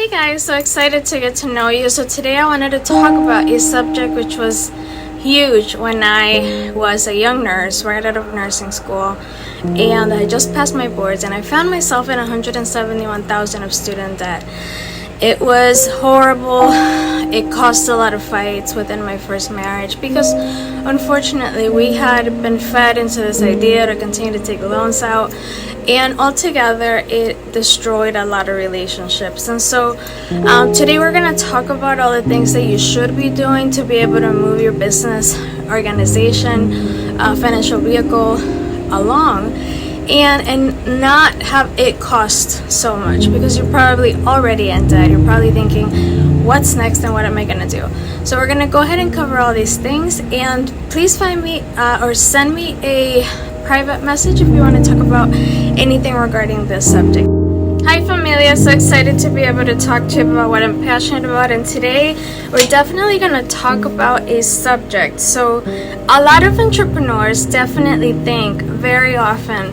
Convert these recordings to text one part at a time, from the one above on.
Hey guys, so excited to get to know you. So today I wanted to talk about a subject which was huge when I was a young nurse right out of nursing school, and I just passed my boards and I found myself in 171,000 of student debt. It was horrible. It caused a lot of fights within my first marriage because unfortunately we had been fed into this idea to continue to take loans out, and altogether it destroyed a lot of relationships. And so today we're going to talk about all the things that you should be doing to be able to move your business, organization, financial vehicle along and not have it cost so much, because you're probably already in debt. You're probably thinking, what's next and what am I going to do? So we're going to go ahead and cover all these things, and please find me or send me a private message if you want to talk about anything regarding this subject. Hi familia, so excited to be able to talk to you about what I'm passionate about, and today we're definitely going to talk about a subject. So a lot of entrepreneurs definitely think very often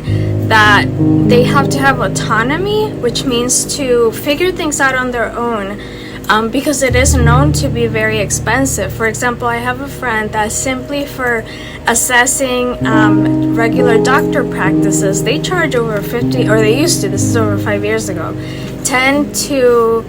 that they have to have autonomy, which means to figure things out on their own, because it is known to be very expensive. For example, I have a friend that simply for assessing regular doctor practices, they charge over 50, or they used to, this is over 5 years ago, 10 to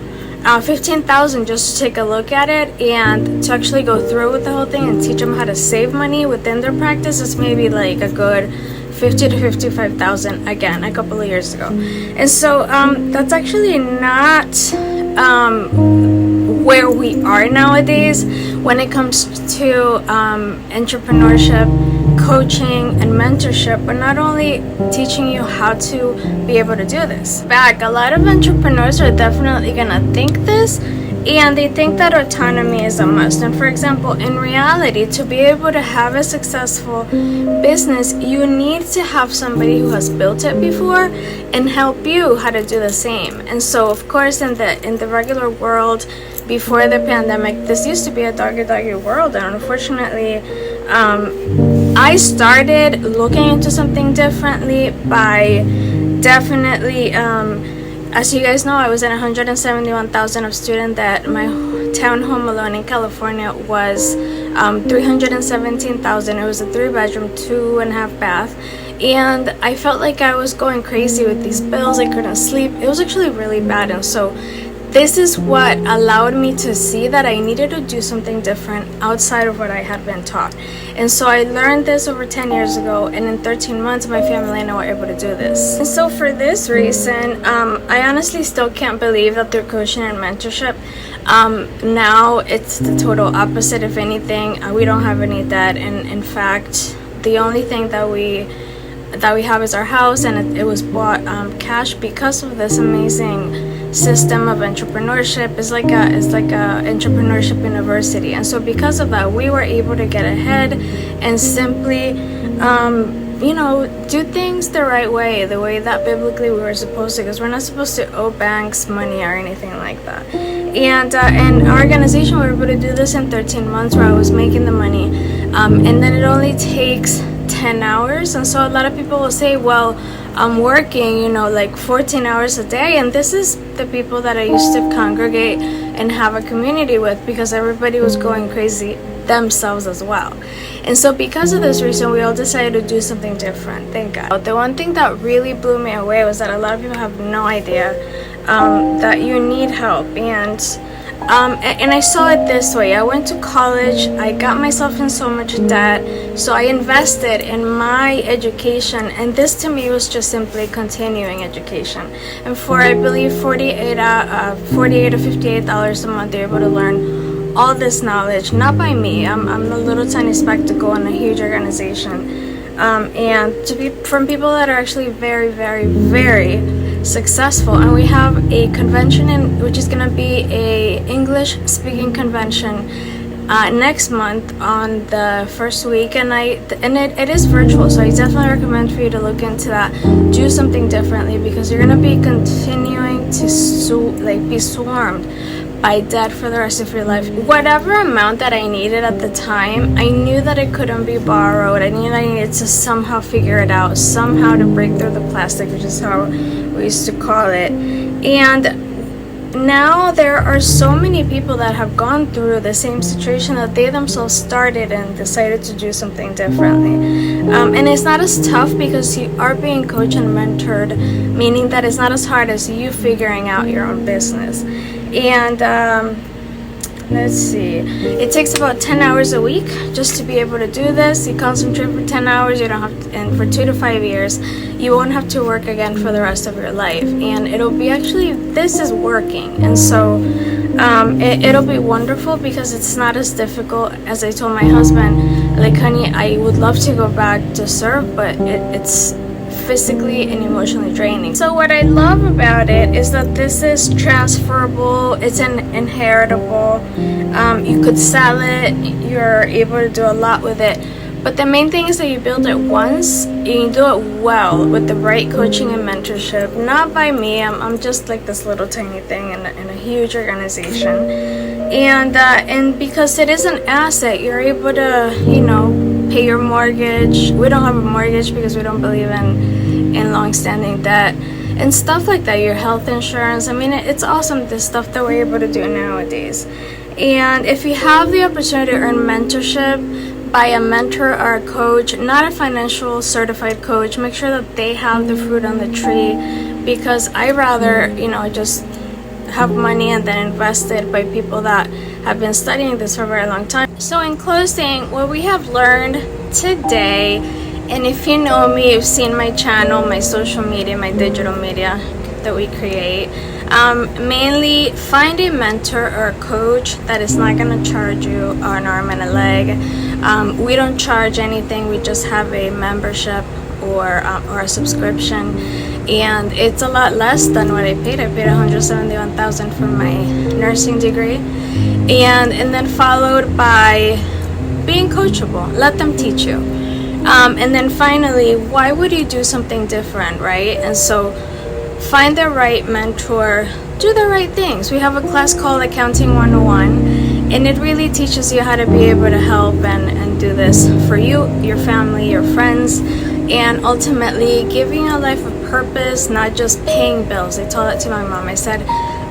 15,000 just to take a look at it, and to actually go through with the whole thing and teach them how to save money within their practice is maybe like a good 50 to 55,000, again, a couple of years ago. And so that's actually not where we are nowadays when it comes to entrepreneurship, coaching, and mentorship, but not only teaching you how to be able to do this. A lot of entrepreneurs are definitely gonna think this, and they think that autonomy is a must. And for example, in reality, to be able to have a successful business, you need to have somebody who has built it before and help you how to do the same. And so of course in the regular world before the pandemic, this used to be a doggy world, and unfortunately I started looking into something differently by definitely as you guys know, I was in 171,000 of student debt. My townhome alone in California was 317,000. It was a 3-bedroom, 2.5 bath, and I felt like I was going crazy with these bills. I couldn't sleep. It was actually really bad. And so this is what allowed me to see that I needed to do something different outside of what I had been taught. And so I learned this over 10 years ago, and in 13 months my family and I were able to do this. And so for this reason, I honestly still can't believe that through coaching and mentorship, now it's the total opposite. If anything, we don't have any debt, and in fact the only thing that we have is our house, and it was bought cash because of this amazing system of entrepreneurship. It's like a entrepreneurship university. And so because of that, we were able to get ahead and simply do things the right way, the way that biblically we were supposed to, because we're not supposed to owe banks money or anything like that. And our organization, we were able to do this in 13 months where I was making the money, and then it only takes 10 hours. And so a lot of people will say, well, I'm working, like 14 hours a day, and this is the people that I used to congregate and have a community with, because everybody was going crazy themselves as well. And so because of this reason, we all decided to do something different, thank God. The one thing that really blew me away was that a lot of people have no idea that you need help. And I saw it this way. I went to college, I got myself in so much debt, so I invested in my education, and this to me was just simply continuing education. And for I believe $48 to $58 a month, you're able to learn all this knowledge, not by me. I'm a little tiny speck to go in a huge organization, and to be from people that are actually very, very, very successful. And we have a convention which is going to be a English speaking convention next month on the first week, and it is virtual, so I definitely recommend for you to look into that. Do something differently, because you're going to be continuing to be swarmed by debt for the rest of your life. Whatever amount that I needed at the time, I knew that it couldn't be borrowed. I knew that I needed to somehow figure it out, somehow to break through the plastic, which is how we used to call it. And now there are so many people that have gone through the same situation that they themselves started and decided to do something differently. And it's not as tough because you are being coached and mentored, meaning that it's not as hard as you figuring out your own business. And let's see, it takes about 10 hours a week just to be able to do this. You concentrate for 10 hours, you don't have to, and for 2 to 5 years you won't have to work again for the rest of your life, and it'll be actually, this is working. And so it'll be wonderful because it's not as difficult. As I told my husband, like, honey, I would love to go back to surf, but it's physically and emotionally draining. So what I love about it is that this is transferable, it's an inheritable, you could sell it, you're able to do a lot with it. But the main thing is that you build it once and you do it well with the right coaching and mentorship. Not by me, I'm just like this little tiny thing in a huge organization. And because it is an asset, you're able to, you know, pay your mortgage. We don't have a mortgage because we don't believe in long-standing debt and stuff like that. Your health insurance. I mean, it's awesome, this stuff that we're able to do nowadays. And if you have the opportunity to earn mentorship by a mentor or a coach, not a financial certified coach, make sure that they have the fruit on the tree, because I rather, you know, just have money and then invest it by people that have been studying this for a very long time. So in closing, what we have learned today, and if you know me, you've seen my channel, my social media, my digital media that we create, mainly find a mentor or a coach that is not going to charge you an arm and a leg. We don't charge anything, we just have a membership or a subscription, and it's a lot less than what I paid. I paid $171,000 for my nursing degree, and then followed by being coachable. Let them teach you, and then finally, why would you do something different, right? And so find the right mentor, do the right things. We have a class called Accounting 101, and it really teaches you how to be able to help and do this for you, your family, your friends, and ultimately giving a life of purpose, not just paying bills. I told that to my mom. I said,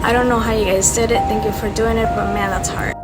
I don't know how you guys did it. Thank you for doing it, but man, that's hard.